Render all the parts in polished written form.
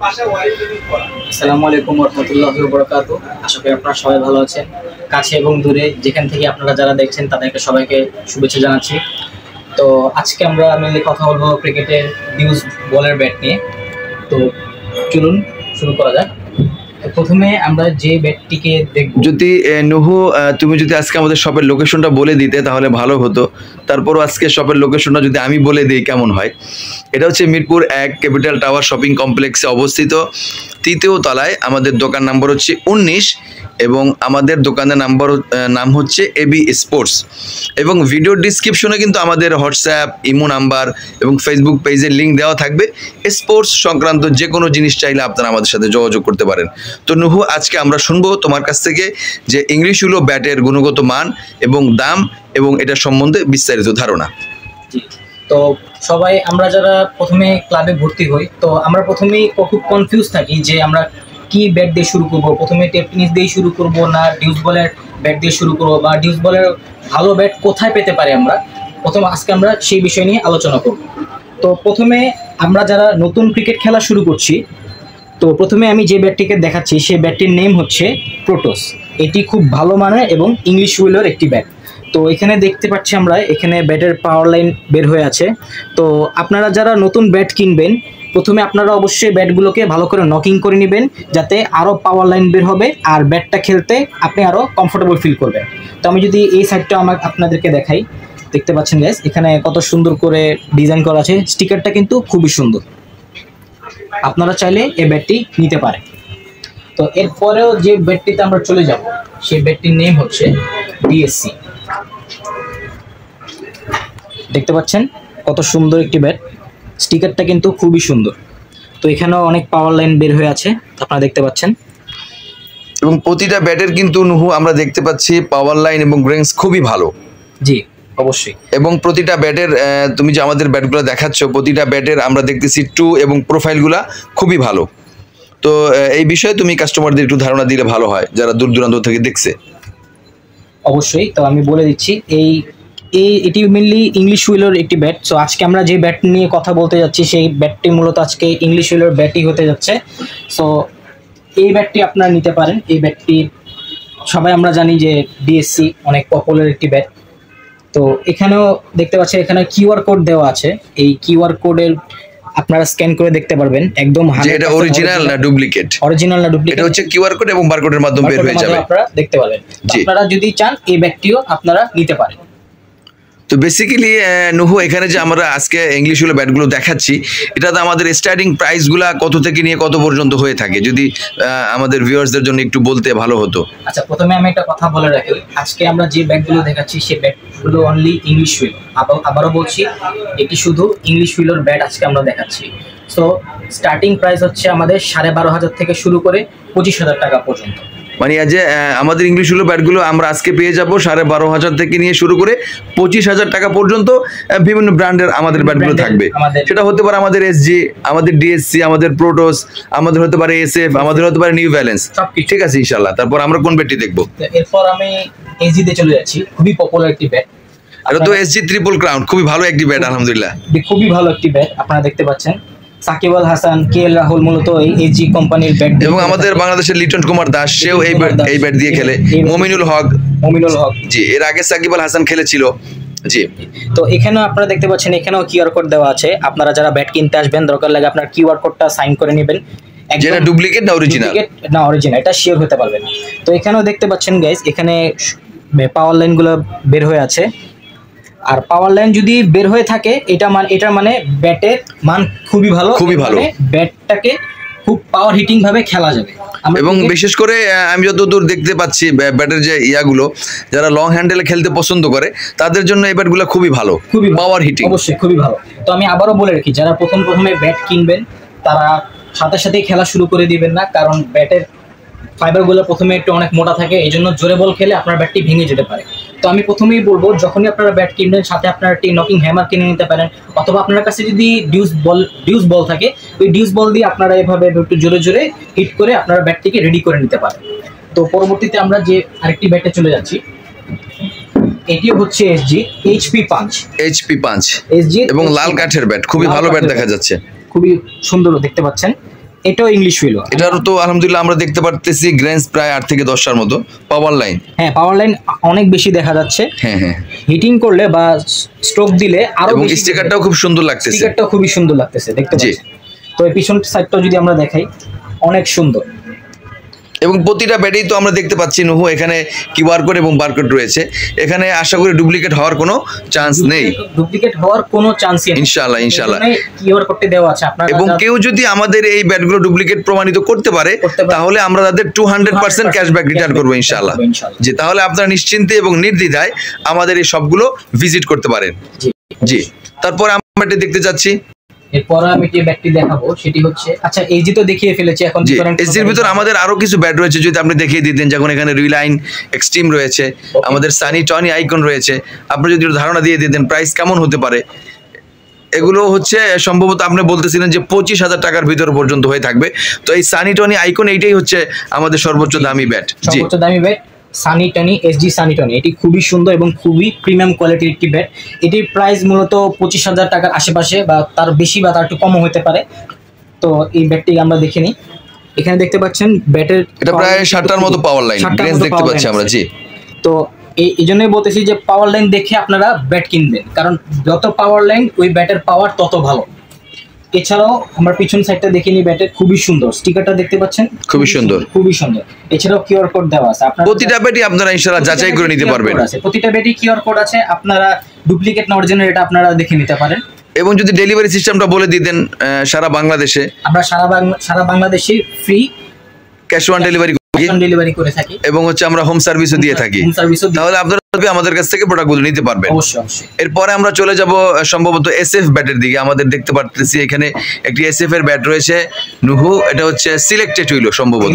আসসালামু আলাইকুম ওয়া রাহমাতুল্লাহি ওয়া বারাকাতুহু। আশা করি আপনারা সবাই ভালো আছেন। কাছে এবং দূরে যেখান থেকে আপনারা যারা দেখছেন তাদেরকে সবাইকে শুভেচ্ছা জানাচ্ছি। তো আজকে আমরা মেনলি কথা বলবো ক্রিকেটের ডিউস বলের ব্যাট নিয়ে। তো চলুন শুরু করা যাক। প্রথমে আমরা যে ব্যাটটিকে দেখব, যদি নুহু তুমি যদি আজকে আমাদের শপের লোকেশনটা বলে দিতে তাহলে ভালো হতো। তারপরও আজকে শপের লোকেশনটা যদি আমি বলে দিই কেমন হয়। এটা হচ্ছে মিরপুর 1 ক্যাপিটাল টাওয়ার শপিং কমপ্লেক্সে অবস্থিত, 3য় তলায়। আমাদের দোকান নাম্বার হচ্ছে 19 এবং আমাদের দোকানের নাম হচ্ছে এবি স্পোর্টস। এবং ভিডিও ডিসক্রিপশনে কিন্তু আমাদের হোয়াটসঅ্যাপ, ইমো নাম্বার এবং ফেসবুক পেজের লিঙ্ক দেওয়া থাকবে। স্পোর্টস সংক্রান্ত যে কোনো জিনিস চাইলে আপনারা আমাদের সাথে যোগাযোগ করতে পারেন। তো নুহু, আজকে আমরা শুনবো তোমার কাছ থেকে যে ইংলিশ উলো ব্যাটের গুণগত মান এবং দাম এবং এটা সম্বন্ধে বিস্তারিত ধারণা। তো সবাই আমরা যারা প্রথমে ক্লাবে ভর্তি হই, তো আমরা প্রথমেই খুব কনফিউজ থাকি যে আমরা কি ব্যাট দিয়ে শুরু করব। প্রথমে টেপ টেনিস দিয়ে শুরু করব না ডিউস বলের ব্যাট দিয়ে শুরু করব, বা ডিউস বলের ভালো ব্যাট কোথায় পেতে পারি আমরা। আজকে আমরা সেই বিষয় নিয়ে আলোচনা করব। তো প্রথমে আমরা যারা নতুন ক্রিকেট খেলা শুরু করছি, তো প্রথমে আমি যে ব্যাটটিকে দেখাচ্ছি সেই ব্যাটটির নেম হচ্ছে প্রোটোস। এটি খুব ভালো মানের এবং ইংলিশ উইলের একটি ব্যাট। তো এখানে দেখতে পাচ্ছি আমরা এখানে ব্যাটের পাওয়ার লাইন বের হয়ে আছে। তো আপনারা যারা নতুন ব্যাট কিনবেন, প্রথমে আপনারা অবশ্যই ব্যাটগুলোকে ভালো করে নকিং করে নেবেন, যাতে আরও পাওয়ার লাইন বের হবে আর ব্যাটটা খেলতে আপনি আরও কমফোর্টেবল ফিল করবেন। তো আমি যদি এই সাইডটা আপনাদেরকে দেখাই, দেখতে পাচ্ছেন গাইস, এখানে কত সুন্দর করে ডিজাইন করা আছে। স্টিকারটা কিন্তু খুবই সুন্দর, আপনারা চাইলে এই ব্যাটটি নিতে পারেন। তো এরপরেও যে ব্যাটটিতে আমরা চলে যাব, সেই ব্যাটটির নেম হচ্ছে ডিএসসি। দেখতে পাচ্ছেন কত সুন্দর একটি ব্যাট, স্টিকারটা কিন্তু খুবই সুন্দর। তো এখানেও অনেক পাওয়ার লাইন বের হয়ে আছে, আপনারা দেখতে পাচ্ছেন। এবং প্রতিটা ব্যাটের কিন্তু নুহু আমরা দেখতে পাচ্ছি পাওয়ার লাইন এবং রেঞ্জ খুবই ভালো। জি অবশ্যই। এবং প্রতিটা ব্যাটের তুমি যে আমাদের ব্যাটগুলো দেখাচ্ছ, প্রতিটা ব্যাটের আমরা দেখতেছি টু এবং প্রোফাইলগুলা খুবই ভালো। তো এই বিষয়ে তুমি কাস্টমারদের একটু ধারণা দিলে ভালো হয়, যারা দূর দূরান্ত থেকে দেখছে। অবশ্যই, তো আমি বলে দিচ্ছি, এটি মেনলি ইংলিশ উইলের একটি ব্যাট। সো আজকে আমরা যে ব্যাট নিয়ে কথা বলতে যাচ্ছি সেই ব্যাটটি মূলত আজকে ইংলিশ উইলের ব্যাটই হতে যাচ্ছে। সো এই ব্যাটটি আপনারা নিতে পারেন। এই ব্যাটটি সবাই আমরা জানি যে ডিএসসি অনেক পপুলার একটি ব্যাট। তো এখানেও দেখতে পাচ্ছেন এখানে কিউআর কোড দেওয়া আছে। এই কিউআর কোডের আপনারা স্ক্যান করে দেখতে পারবেন একদম এটা অরিজিনাল না ডুপ্লিকেট। অরিজিনাল না ডুপ্লিকেট, এটা হচ্ছে কিউআর কোড এবং বারকোডের মাধ্যমে বের হয়ে যাবে, আপনারা দেখতে পাবেন। আপনারা যদি চান এই ব্যাটটিও আপনারা নিতে পারেন। তো বেসিক্যালি নুহু, এখানে যে আমরা আজকে ইংলিশ উলো ব্যাটগুলো দেখাচ্ছি, এটাতে আমাদের স্টার্টিং প্রাইসগুলো কত থেকে নিয়ে কত পর্যন্ত হয়ে থাকে, যদি আমাদের ভিউয়ার্সদের জন্য একটু বলতে ভালো হতো। আচ্ছা, প্রথমে আমি একটা কথা বলে রাখি, আজকে আমরা যে ব্যাটগুলো দেখাচ্ছি সেই ব্যাটগুলো অনলি ইংলিশ উইল। আবারও বলছি, এটি শুধু ইংলিশ উইলের ব্যাট আজকে আমরা দেখাচ্ছি। সো স্টার্টিং প্রাইস হচ্ছে আমাদের 12,500 থেকে শুরু করে 25,000 টাকা পর্যন্ত। মানে যে আমাদের ইংলিশ উলো ব্যাটগুলো আমরা আজকে পেয়ে যাবো 12,500 থেকে নিয়ে শুরু করে 25,000 টাকা পর্যন্ত। বিভিন্ন ব্র্যান্ডের আমাদের ব্যাটগুলো থাকবে। সেটা হতে পারে আমাদের এসজি, আমাদের ডিএসসি, আমাদের প্রোটোস, আমাদের হতে পারে এসএফ, আমাদের হতে পারে নিউ ব্যালেন্স। ঠিক আছে ইনশাআল্লাহ। তারপর আমরা কোন ব্যাটটি দেখবো? এরপর আমি এসজি তে চলে যাচ্ছি, খুবই পপুলার একটি ব্যাট। এটা তো এসজি ট্রিপল ক্রাউন, খুবই ভালো একটি ব্যাট আলহামদুলিল্লাহ। খুবই ভালো একটি ব্যাট, আপনারা দেখতে পাচ্ছেন। সাকিব আল হাসান, কেএল রাহুল মূলত এই এসজি কোম্পানির ব্যাট। এবং আমাদের বাংলাদেশের লিটন কুমার দাস, সেও এই ব্যাট দিয়ে খেলে। মমিনুল হক, জি, এর আগে সাকিব আল হাসান খেলেছিল। জি। তো এখানেও আপনারা দেখতে পাচ্ছেন, এখানেও কিউআর কোড দেওয়া আছে। আপনারা যারা ব্যাট কিনতে আসবেন, দরকার লাগে আপনার কিউআর কোডটা সাইন করে নেবেন। যেটা ডুপ্লিকেট না অরিজিনাল? না অরিজিনাল, এটা শিওর হতে পারবেন। তো এখানেও দেখতে পাচ্ছেন গাইস, এখানে পাওয়ার লাইনগুলো বের হয়ে আছে। আর পাওয়ার লাইন যদি বের হয়ে থাকে, এটার মানে ব্যাটের মান খুবই ভালো, ব্যাটটাকে খুব পাওয়ার হিটিং ভাবে খেলা যাবে। এবং বিশেষ করে আমি যতদূর দেখতে পাচ্ছি ব্যাটের যে ইয়াগুলো, যারা লং হ্যান্ডেলে খেলতে পছন্দ করে তাদের জন্য এই ব্যাটগুলো খুবই ভালো, খুবই পাওয়ার হিটিং। অবশ্যই খুবই ভালো। তো আমি আবারও বলে রাখি, যারা প্রথমে ব্যাট কিনবেন তারা সাথেই খেলা শুরু করে দিবেন না, কারণ ব্যাটের ফাইবারগুলো প্রথমে একটু অনেক মোটা থাকে, এই জন্য জোরে বল খেলে আপনার ব্যাটটি ভেঙে যেতে পারে। তো আমি প্রথমেই বলবো, যখনই আপনারা ব্যাট কিনবেন সাথে আপনার একটি নকিং হ্যামার কিনে নিতে পারেন, অথবা আপনার কাছে যদি ডিউস বল থাকে, ওই ডিউস বল দিয়ে আপনারা এভাবে একটু জোরে হিট করে আপনারা ব্যাটটিকে রেডি করে নিতে পারেন। তো পরবর্তীতে আমরা যে আরেকটি ব্যাটে চলে যাচ্ছি, এটিও হচ্ছে এসজি এইচপি পাঞ্চ, এসজি এবং লাল কাঠের ব্যাট, খুবই ভালো ব্যাট দেখা যাচ্ছে, খুবই সুন্দর দেখতে পাচ্ছেন। এটাও ইংলিশ হুইল। এটারও তো আলহামদুলিল্লাহ আমরা দেখতে পারতেছি গ্রেন্স প্রায় 8 থেকে 10টার মতো পাওয়ার লাইন। হ্যাঁ, পাওয়ার লাইন অনেক বেশি দেখা যাচ্ছে। হ্যাঁ হ্যাঁ, হিটিং করলে বা স্ট্রোক দিলে আরো এবং বেশি। স্টিকারটাও খুব সুন্দর লাগতেছে। স্টিকারটাও খুবই সুন্দর লাগতেছে দেখতে পাচ্ছেন। তো এই পিছন সাইডটাও যদি আমরা দেখাই, অনেক সুন্দর। এবং প্রতিটা ব্যাটেই তো আমরা দেখতে পাচ্ছি নুহু এখানে কিউআর কোড এবং বারকোড রয়েছে। এখানে আশা করি ডুপ্লিকেট হওয়ার কোনো চান্স নেই। ডুপ্লিকেট হওয়ার কোনো চান্সই নেই ইনশাআল্লাহ ইনশাআল্লাহ। কিউআর কোডটি দেওয়া আছে আপনারা, এবং কেউ যদি আমাদের এই ব্যাটগুলো ডুপ্লিকেট প্রমাণিত করতে পারে তাহলে আমরা তাদের 200% ক্যাশব্যাক রিটার্ন করবো ইনশাআল্লাহ। যে তাহলে আপনারা নিশ্চিন্তে এবং নির্দ্বিধায় আমাদের এই সবগুলো ভিজিট করতে পারেন। জি, তারপর আমরা এটা দেখতে যাচ্ছি। এরপর আমি যে ব্যাটটি দেখাবো সেটি হচ্ছে, আচ্ছা এইজি তো দেখিয়ে ফেলেছি, এখন এসজির ভিতর আমাদের আরো কিছু ব্যাট রয়েছে, যদি আপনি দেখিয়ে দিতেন। যেমন এখানে রিলাইন এক্সট্রিম রয়েছে, আমাদের সানি টনি আইকন রয়েছে। আপনি যদি একটু ধারণা দিয়ে দিতেন প্রাইস কেমন হতে পারে। এগুলো হচ্ছে সম্ভবত আপনি বলতেছিলেন যে 25,000 টাকার ভিতর পর্যন্ত হয়ে থাকবে। তো এই সানি টনি আইকন এইটাই হচ্ছে আমাদের সর্বোচ্চ দামি ব্যাট। সর্বোচ্চ দামি bat Sunny Tony, SG Sunny Tony. এটি খুবই সুন্দর এবং খুবই প্রিমিয়াম কোয়ালিটির একটি ব্যাট। এটির প্রাইস মূলত 25,000 টাকার আশেপাশে, বা তার বেশি বা তার একটু কমও হতে পারে। তো এই ব্যাটটি আমরা দেখে নিই। এখানে দেখতে পাচ্ছেন ব্যাটের এটা প্রায় 7টার মতো পাওয়ার লাইন রেঞ্জ দেখতে পাচ্ছি আমরা। জি, তো এই জন্যই বলতেছি যে পাওয়ার লাইন দেখে আপনারা ব্যাট কিনবেন, কারণ যত পাওয়ার লাইন ওই ব্যাটের পাওয়ার তত ভালো। এছাড়াও আমরা পিছন সাইডটা দেখে নিই, ব্যাটের খুবই সুন্দর। স্টিকারটা দেখতে পাচ্ছেন, খুবই সুন্দর, খুবই সুন্দর। এছাড়াও কিউআর কোড দেওয়া আছে। আপনারা প্রতিটা ব্যাটই আপনারা ইনশাআল্লাহ যাচাই করে নিতে পারবেন। প্রতিটা ব্যাটই কিউআর কোড আছে, আপনারা ডুপ্লিকেট না অরিজিনাল এটা আপনারা দেখে নিতে পারেন। এবং যদি ডেলিভারি সিস্টেমটা বলে দিতেন সারা বাংলাদেশে। আমরা সারা বাংলাদেশে ফ্রি ক্যাশ অন ডেলিভারি করে থাকি, এবং হচ্ছে আমরা হোম সার্ভিসও দিয়ে থাকি। তাহলে আপনারা আমাদের কাছ থেকে প্রোডাক্টগুলো নিতে পারবেন। অবশ্যই। এরপরে আমরা চলে যাব সম্ভবত এসএফ ব্যাটের দিকে। আমাদের দেখতে পাচ্ছি এখানে একটি এসএফ এর ব্যাট রয়েছে নুহু। এটা হচ্ছে সিলেক্টেড হুইল সম্ভবত।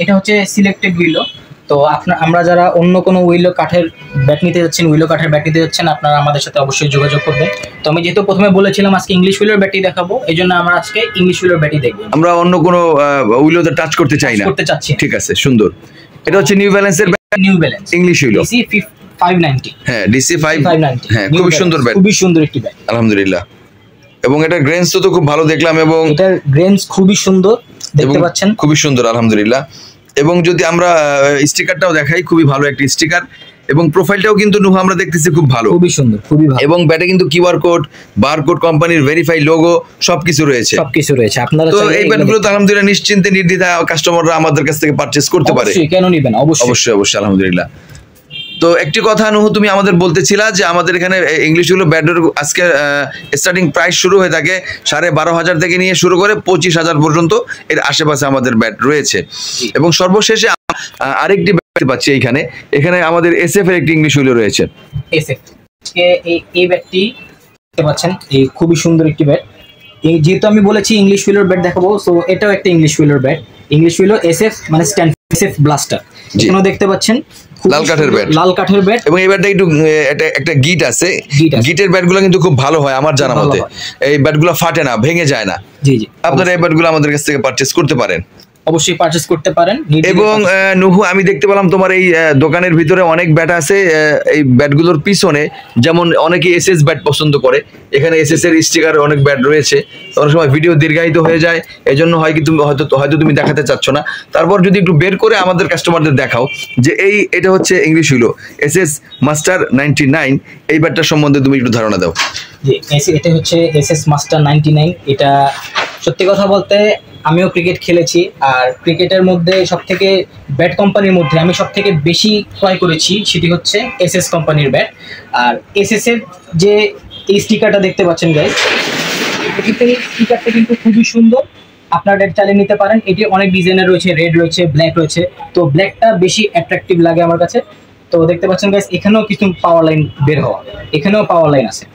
এটা হচ্ছে সিলেক্টেড হুইল। তো আমরা যারা অন্য কোনো উইলো কাঠের ব্যাট নিতে যাচ্ছেন, উইলো কাঠের ব্যাট নিতে যাচ্ছেন, আপনারা আমাদের সাথে অবশ্যই যোগাযোগ করবেন। তো আমি যেহেতু প্রথমে বলেছিলাম আজকে ইংলিশ হুইলের ব্যাটই দেখাবো, এই জন্য আমরা আজকে ইংলিশ হুইলের ব্যাটই দেখবো। আমরা অন্য কোনো উইলোতে টাচ করতে চাই না, করতে চাচ্ছি। ঠিক আছে, সুন্দর। এটা হচ্ছে নিউ ব্যালেন্সের new balance English wheel DC 590। হ্যাঁ, DC 590। হ্যাঁ, খুবই সুন্দর ব্যাট, খুবই সুন্দর একটি ব্যাট আলহামদুলিল্লাহ। এবং এটার গ্রেন্স তো খুব ভালো দেখলাম, এবং এটার গ্রেন্স খুবই সুন্দর দেখতে পাচ্ছেন, খুবই সুন্দর আলহামদুলিল্লাহ। এবং যদি আমরা স্টিকারটাও দেখাই, খুবই ভালো একটি স্টিকার, এবং প্রোফাইলটাও কিন্তু নুহু আমরা দেখতেছি খুব ভালো, খুবই সুন্দর, খুবই ভালো। এবং ব্যাটে কিন্তু কিউআর কোড, বারকোড, কোম্পানির ভেরিফাই লোগো সবকিছু রয়েছে। আপনারা তো এই ব্যাটগুলো তো আলহামদুলিল্লাহ নিশ্চিন্তে নির্দ্বিধায় কাস্টমাররা আমাদের কাছ থেকে পারচেজ করতে পারে। অবশ্যই, কেন নিবেন, অবশ্যই অবশ্যই আলহামদুলিল্লাহ। তো একটি কথা নুহু তুমি আমাদের বলতেছিলা যে আমাদের এখানে ইংলিশগুলো ব্যাটের আজকে স্টার্টিং প্রাইস শুরু হয়ে থাকে 12,500 থেকে নিয়ে শুরু করে 25,000 পর্যন্ত এর আশেপাশে আমাদের ব্যাট রয়েছে। এবং সর্বশেষে আরেকটি ব্যাট পাচ্ছি এখানে আমাদের এসএফ এর একটি ইংলিশ হুইল রয়েছে। এসএফ এই ব্যাটটি দেখতে পাচ্ছেন, এই খুবই সুন্দর একটি ব্যাট। যেহেতু আমি বলেছি ইংলিশ হুইলের ব্যাট দেখাবো, সো এটাও একটা ইংলিশ হুইলের ব্যাট। ইংলিশ হুইল এসএফ মানে স্ট্যান্ড এসএফ ব্লাস্টার। এখানেও দেখতে পাচ্ছেন লাল কাঠের ব্যাট, এবং এই ব্যাটটা একটু একটা গিট আছে। গিটের ব্যাটগুলো কিন্তু খুব ভালো হয় আমার জানা মতে। এই ব্যাটগুলো ফাটে না, ভেঙে যায় না। জি জি, আপনারা এই ব্যাটগুলো আমাদের কাছ থেকে পারচেজ করতে পারেন। অবশ্যই পারচেজ করতে পারেন। এবং নুহু আমি দেখতে পেলাম তোমার এই দোকানের ভিতরে অনেক ব্যাট আছে। এই ব্যাটগুলোর পিছনে যেমন অনেকে এসএস ব্যাট পছন্দ করে, এখানে এসএস এর স্টিকার অনেক ব্যাট রয়েছে। অনেক সময় ভিডিও দীর্ঘায়িত হয়ে যায়, এজন্য হয়তো তুমি দেখাতে চাচ্ছ না। তারপর যদি একটু বের করে আমাদের কাস্টমারদের দেখাও যে এটা হচ্ছে ইংলিশ হুইল এসএস মাস্টার 99, এই ব্যাটটার সম্বন্ধে তুমি একটু ধারণা দাও। এটা হচ্ছে এসএস মাস্টার 99। এটা সত্যি কথা বলতে আমিও ক্রিকেট খেলেছি, আর ক্রিকেটের মধ্যে সবথেকে ব্যাট কোম্পানির মধ্যে আমি সবথেকে বেশি ক্রয় করেছি সেটি হচ্ছে এসএস কোম্পানির ব্যাট। আর এসএস এর যে এই স্টিকারটা দেখতে পাচ্ছেন গাইস, স্টিকারটা কিন্তু খুবই সুন্দর, আপনারা এটা চালিয়ে নিতে পারেন। এটি অনেক ডিজাইনের রয়েছে, রেড রয়েছে, ব্ল্যাক রয়েছে। তো ব্ল্যাকটা বেশি অ্যাট্রাকটিভ লাগে আমার কাছে। তো দেখতে পাচ্ছেন গাইস, এখানেও কিছু পাওয়ার লাইন বের হওয়া, এখানেও পাওয়ার লাইন আছে।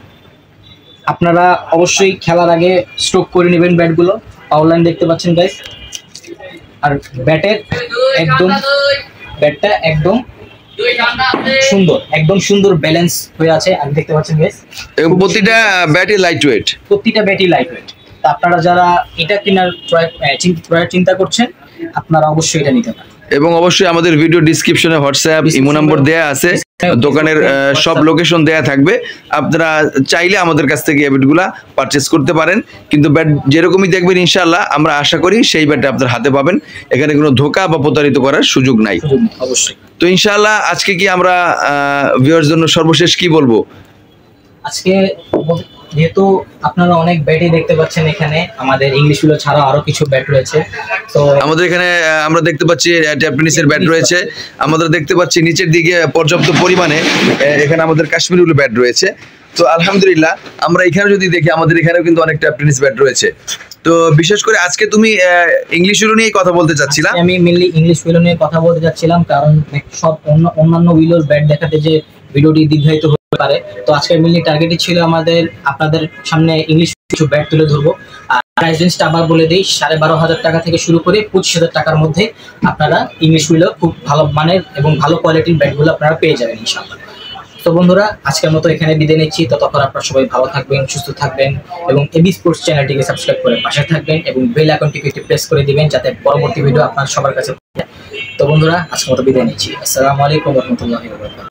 আপনারা অবশ্যই খেলার আগে স্ট্রোক করে নেবেন ব্যাটগুলো। পাওয়ার লাইন দেখতে পাচ্ছেন গাইস, আর ব্যাটটা একদম সুন্দর ব্যালেন্স হয়ে আছে। আর দেখতে পাচ্ছেন গাইস, প্রতিটা ব্যাটই লাইট ওয়েট। তা আপনারা যারা এটা কেনার চিন্তা করছেন, আপনারা অবশ্যই এটা নিতে পারেন। এবং অবশ্যই আমাদের ভিডিও ডেসক্রিপশনে হোয়াটসঅ্যাপ ইমো নম্বর দেয়া আছে। দোকানের সব লোকেশন দেয়া থাকবে, আপনারা চাইলে আমাদের কাছ থেকে এই ব্যাটগুলা পারচেস করতে পারেন। কিন্তু ব্যাট যেরকমই দেখবেন ইনশাআল্লাহ আমরা আশা করি সেই ব্যাটটা আপনার হাতে পাবেন, এখানে কোনো ধোঁকা বা প্রতারিত করার সুযোগ নাই। অবশ্যই। তো ইনশাআল্লাহ আজকে কি আমরা ভিউয়ার্স জন্য সর্বশেষ কি বলবো? আজকে যেহেতু আপনারা অনেক ব্যাটই দেখতে পাচ্ছেন, এখানে আমাদের ইংলিশগুলো ছাড়াও আরো কিছু ব্যাট রয়েছে। তো আমাদের এখানে আমরা দেখতে পাচ্ছি ট্যাপ টেনিসের ব্যাট রয়েছে, আমরা দেখতে পাচ্ছি নিচের দিকে পর্যাপ্ত পরিমাণে এখানে আমাদের কাশ্মীরগুলো ব্যাট রয়েছে। তো আলহামদুলিল্লাহ আমরা এখানে যদি দেখি আমাদের এখানেও কিন্তু অনেক ট্যাপ টেনিস ব্যাট রয়েছে। তো বিশেষ করে আজকে তুমি ইংলিশ উইলো নিয়ে কথা বলতে চাচ্ছিলা? আমি মেইনলি ইংলিশ উইলো নিয়ে কথা বলতে যাচ্ছিলাম, কারণ সব অন্যান্য উইলোর ব্যাট দেখাতে যে ভিডিওটি দীর্ঘায়িত হতে পারে। তো আজকের মেইনলি টার্গেটই ছিল আমাদের আপনাদের সামনে ইংলিশ কিছু ব্যাট তুলে ধরবো। আর প্রাইস রেঞ্জটা আবার বলে দিই, 12,500 টাকা থেকে শুরু করে 25,000 টাকার মধ্যে আপনারা ইংলিশ উইলো খুব ভালো মানের এবং ভালো কোয়ালিটির ব্যাটগুলো আপনারা পেয়ে যাবেন ইনশাআল্লাহ। তো বন্ধুরা আজকের মতো এখানে বিদায় নিচ্ছি। ততক্ষণ আপনারা সবাই ভালো থাকবেন, সুস্থ থাকবেন এবং এবি স্পোর্টস চ্যানেলটিকে সাবস্ক্রাইব করে পাশে থাকবেন এবং বেল আইকনটিকে একটু প্রেস করে দিবেন যাতে পরবর্তী ভিডিও আপনার সবার কাছে। তো বন্ধুরা আজকের মতো বিদায় নিচ্ছি। আসসালামু আলাইকুম ওয়া রাহমাতুল্লাহি ওয়া বারাকাতুহু।